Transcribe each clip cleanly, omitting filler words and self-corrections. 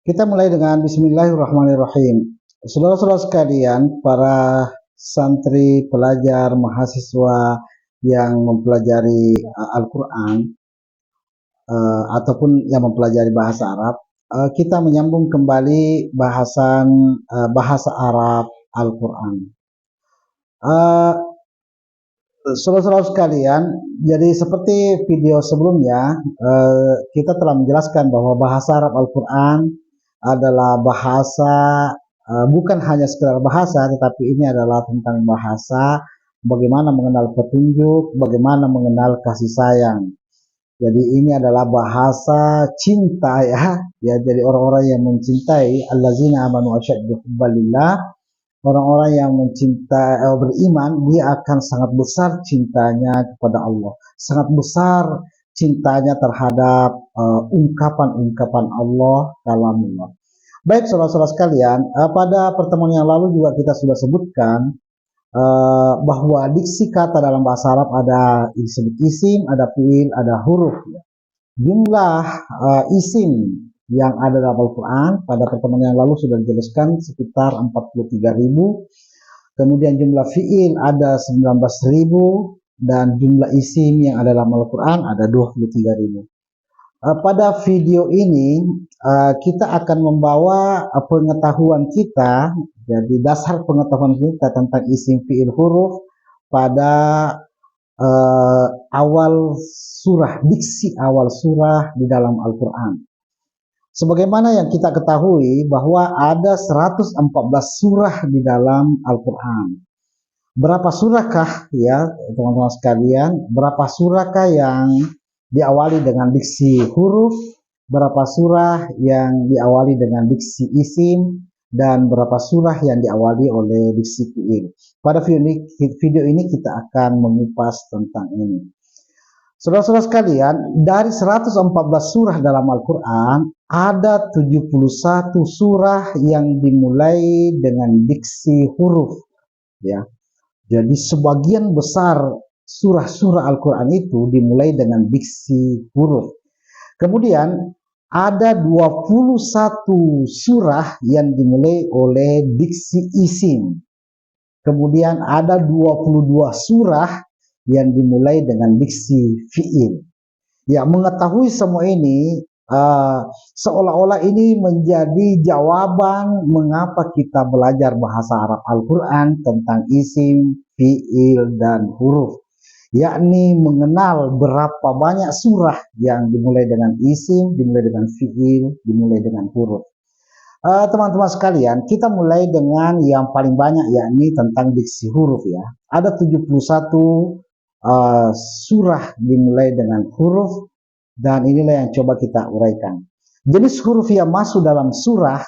Kita mulai dengan Bismillahirrahmanirrahim. Saudara-saudara sekalian, para santri, pelajar, mahasiswa yang mempelajari Al-Quran ataupun yang mempelajari bahasa Arab, kita menyambung kembali bahasa Arab Al-Quran. Saudara-saudara sekalian, jadi seperti video sebelumnya, kita telah menjelaskan bahwa bahasa Arab Al-Quran adalah bahasa, bukan hanya sekedar bahasa, tetapi ini adalah tentang bahasa, bagaimana mengenal petunjuk, bagaimana mengenal kasih sayang. Jadi ini adalah bahasa cinta ya. Jadi orang-orang yang mencintai, allazina amanu asyaddu hubbalillah, orang-orang yang mencintai, beriman, dia akan sangat besar cintanya kepada Allah, sangat besar cintanya terhadap ungkapan-ungkapan Allah, kalamullah. Baik saudara-saudara sekalian, pada pertemuan yang lalu juga kita sudah sebutkan bahwa diksi kata dalam bahasa Arab ada isim, ada fiil, ada huruf. Jumlah isim yang ada dalam Al-Quran pada pertemuan yang lalu sudah dijelaskan sekitar 43.000. Kemudian jumlah fiil ada 19.000 dan jumlah isim yang ada dalam Al-Quran ada 23.000. Pada video ini kita akan membawa pengetahuan kita, jadi dasar pengetahuan kita tentang isim, fiil, huruf pada awal surah, diksi awal surah di dalam Al-Quran. Sebagaimana yang kita ketahui bahwa ada 114 surah di dalam Al-Quran. Berapa surahkah ya teman-teman sekalian, berapa surahkah yang diawali dengan diksi huruf, berapa surah yang diawali dengan diksi isim, dan berapa surah yang diawali oleh diksi fiil. Pada video ini kita akan mengupas tentang ini. Saudara-saudara sekalian, dari 114 surah dalam Al-Quran, ada 71 surah yang dimulai dengan diksi huruf. Ya, jadi sebagian besar surah-surah Al-Quran itu dimulai dengan diksi huruf. Kemudian ada 21 surah yang dimulai oleh diksi isim. Kemudian ada 22 surah yang dimulai dengan diksi fiil. Ya, mengetahui semua ini seolah-olah ini menjadi jawaban mengapa kita belajar bahasa Arab Al-Quran tentang isim, fiil, dan huruf, yakni mengenal berapa banyak surah yang dimulai dengan isim, dimulai dengan fiil, dimulai dengan huruf. Teman-teman sekalian, kita mulai dengan yang paling banyak, yakni tentang diksi huruf ya. Ada 71 surah dimulai dengan huruf, dan inilah yang coba kita uraikan. Jenis huruf yang masuk dalam surah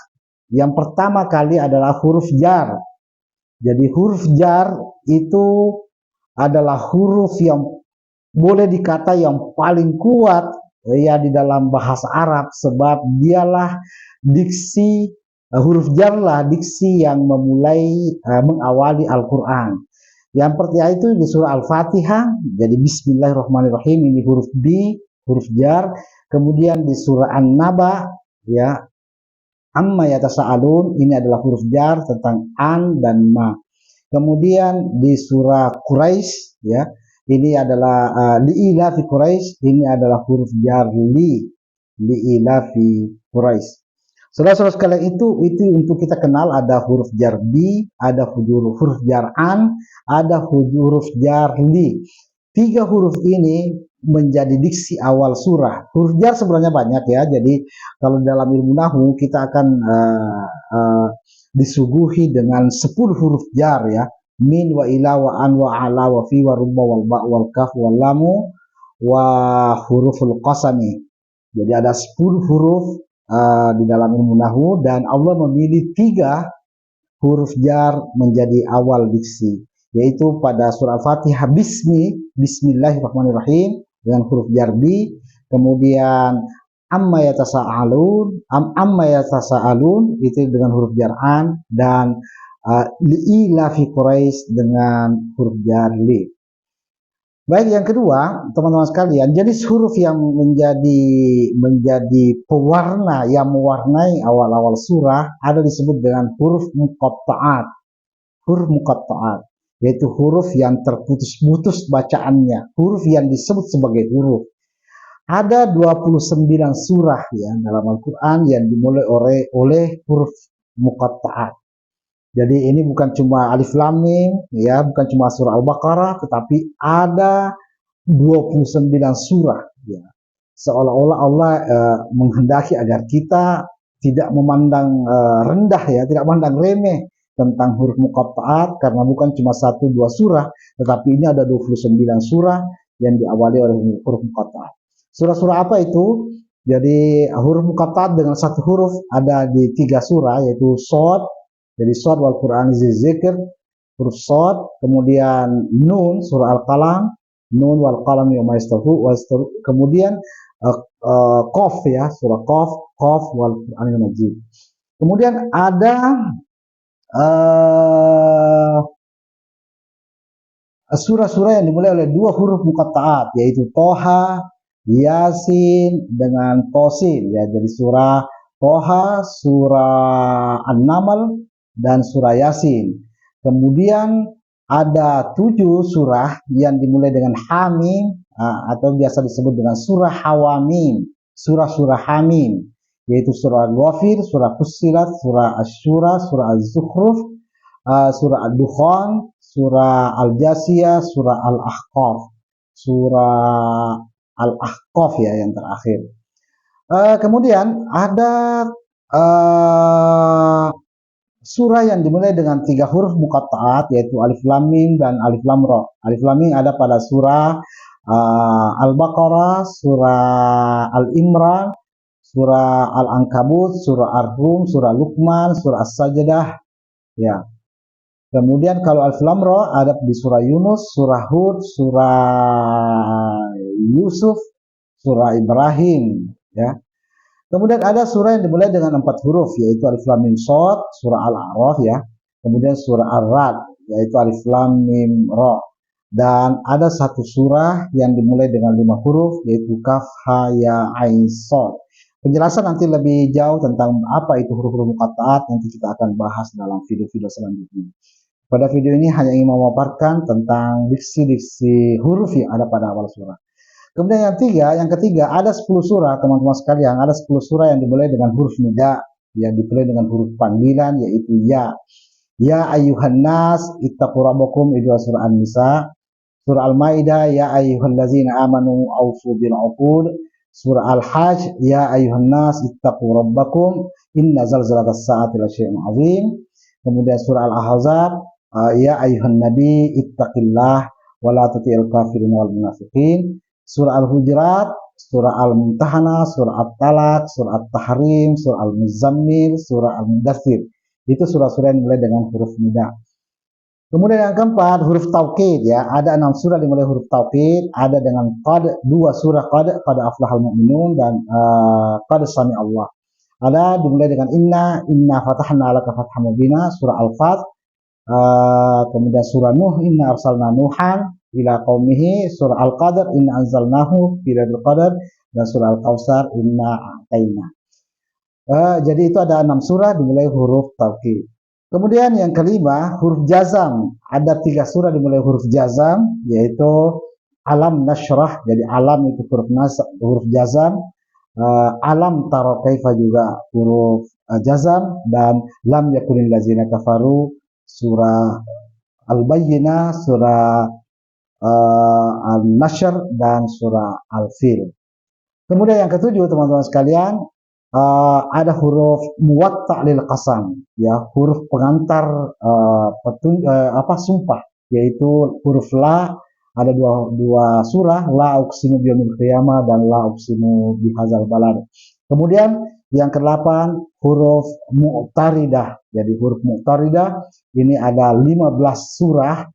yang pertama kali adalah huruf jar. Jadi huruf jar itu adalah huruf yang boleh dikata yang paling kuat ya di dalam bahasa Arab, sebab dialah diksi, huruf jar lah diksi yang memulai mengawali Al-Quran. Yang pertama itu di surah Al-Fatihah, jadi Bismillahirrahmanirrahim, ini huruf B, huruf jar. Kemudian di surah An-Naba ya, amma yatasaalun, ini adalah huruf jar tentang an dan ma. Kemudian di surah Quraisy ya, ini adalah li'ilafi Quraisy, ini adalah huruf jar li'ilafi Quraisy. Saudara-saudara sekalian, itu untuk kita kenal ada huruf jar bi, ada huruf jar an, ada huruf jar li. 3 huruf ini menjadi diksi awal surah. Huruf jar sebenarnya banyak ya. Jadi kalau dalam ilmu nahwu kita akan disuguhi dengan 10 huruf jar ya. Min wa ila wa an wa ala wa fi wa rubba wal ba wal kaf wal lamu wa huruful qasami. Jadi ada 10 huruf di dalam ilmu nahwu, dan Allah memilih 3 huruf jar menjadi awal diksi, yaitu pada surah Al-Fatihah Bismillahirrahmanirrahim dengan huruf jar bi, kemudian amma yatasaalun itu dengan huruf jar an, dan li'ilafi Quraisy dengan huruf jar li. Baik, yang kedua, teman-teman sekalian, jadi huruf yang menjadi pewarna yang mewarnai awal-awal surah ada disebut dengan huruf muqatta'at. Huruf muqatta'at yaitu huruf yang terputus-putus bacaannya, huruf yang disebut sebagai huruf. Ada 29 surah ya dalam Al-Qur'an yang dimulai oleh huruf muqatta'at. Jadi ini bukan cuma Alif Lam Mim ya, bukan cuma surah Al-Baqarah, tetapi ada 29 surah ya. Seolah-olah Allah menghendaki agar kita tidak memandang rendah ya, tidak memandang remeh tentang huruf muqatta'at, karena bukan cuma 1-2 surah, tetapi ini ada 29 surah yang diawali oleh huruf muqatta'at. Surah-surah apa itu? Jadi huruf muqatta'at dengan satu huruf ada di 3 surah, yaitu Shad. Jadi Shad wal Qur'an zikr, huruf Shad, kemudian Nun surah Al-Qalam, Nun wal qalam yawma yastafu, kemudian Qaf ya, surah Qaf wal Qur'anil Majid. Kemudian ada surah-surah yang dimulai oleh 2 huruf muqatta'at, yaitu Toha, Yasin dengan Tosin ya. Jadi surah Toha, surah An-Naml dan surah Yasin. Kemudian ada 7 surah yang dimulai dengan Hamim atau biasa disebut dengan surah Hawamim, surah-surah Hamim, yaitu surah Ghafir, surah Fussilat, surah Asy-Syura, surah Az-Zukhruf, surah Ad-Dukhan, surah Al-Jasiyah, surah Al-Ahqaf, surah Al-Ahqaf ya yang terakhir. Kemudian ada surah yang dimulai dengan 3 huruf muqatta'at, yaitu Alif Lam Mim dan Alif Lam Ra. Alif Lam Mim ada pada surah Al-Baqarah, surah Al-Imran, surah Al-Ankabut, surah Ar-Rum, surah Luqman, surah As-Sajdah ya. Kemudian kalau Alif Lam Ra ada di surah Yunus, surah Hud, surah Yusuf, surah Ibrahim ya. Kemudian ada surah yang dimulai dengan 4 huruf, yaitu Alif Lam Mim Shad, surah Al-A'raf ya. Kemudian surah Ar-Ra'd, yaitu Alif Lam Mim Ra. Dan ada satu surah yang dimulai dengan 5 huruf, yaitu Kaf Ha Ya Ain Shad. Penjelasan nanti lebih jauh tentang apa itu huruf-huruf muqatta'at nanti kita akan bahas dalam video-video selanjutnya. Pada video ini hanya ingin memaparkan tentang diksi-diksi huruf yang ada pada awal surah. Kemudian yang ketiga ada 10 surah teman-teman sekalian, ada 10 surah yang dimulai dengan huruf nida, yang dimulai dengan huruf panggilan, yaitu ya. Ya ayyuhan nas ittaqu rabbakum, itu surah An-Nisa. Surah Al-Maidah, ya ayyuhallazina amanu aufu bil uqud. Surah Al-Hajj, ya ayyuhan nas ittaqu rabbakum inna zalzalatas saati lasyai'un 'azim. Kemudian surah Al-Ahzab, ya ayyuhan nabi ittaqillah wa la tuti'il kafirin wal munafiqin. Surah Al-Hujurat, surah Al-Mumtahanah, surah At-Talaq, surah At-Tahrim, surah Al-Muzammil, surah Al-Mudaththir. Itu surah-surah yang dimulai dengan huruf nida. Kemudian yang keempat, huruf taukid ya. Ada 6 surah dimulai huruf taukid, ada dengan qad, 2 surah qad aflahal mu'minun dan qad sami Allah. Ada dimulai dengan inna fatahna laka fatham mubina, surah Al-Fath. Kemudian surah Nuh, inna arsalna Nuhan ila qaumihi, surah Al-Qadr, inna anzalnahu fi lailatul qadar, dan surah Al-Kautsar, inna a'taina. Jadi itu ada 6 surah dimulai huruf taukid. Kemudian yang kelima, huruf jazam. Ada 3 surah dimulai huruf jazam, yaitu Alam Nashrah, jadi alam itu huruf jazam. Alam tara kaifa juga huruf jazam, dan lam yakunil ladzina kafaru, surah Al-Bayyinah, surah Al-Nashr, dan surah Al-Fil. Kemudian yang ketujuh teman-teman sekalian, ada huruf muwatta' lil qasam ya, huruf pengantar sumpah, yaitu huruf la. Ada dua surah, la uqsimu biyaumil qiyamah dan la uqsimu bihadzal balad. Kemudian yang ke-8 huruf mu'taridah. Jadi huruf mu'taridah ini ada 15 surah,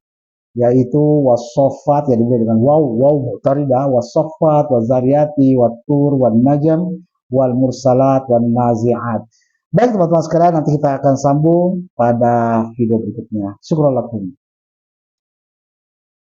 yaitu wasoffat, yang dimulai dengan waw mu'taridah, wasoffat, wazariyati, wattur, wan najm, wal mursalat, wan nazi'at. Baik teman-teman sekalian, nanti kita akan sambung pada video berikutnya. Syukran lakum.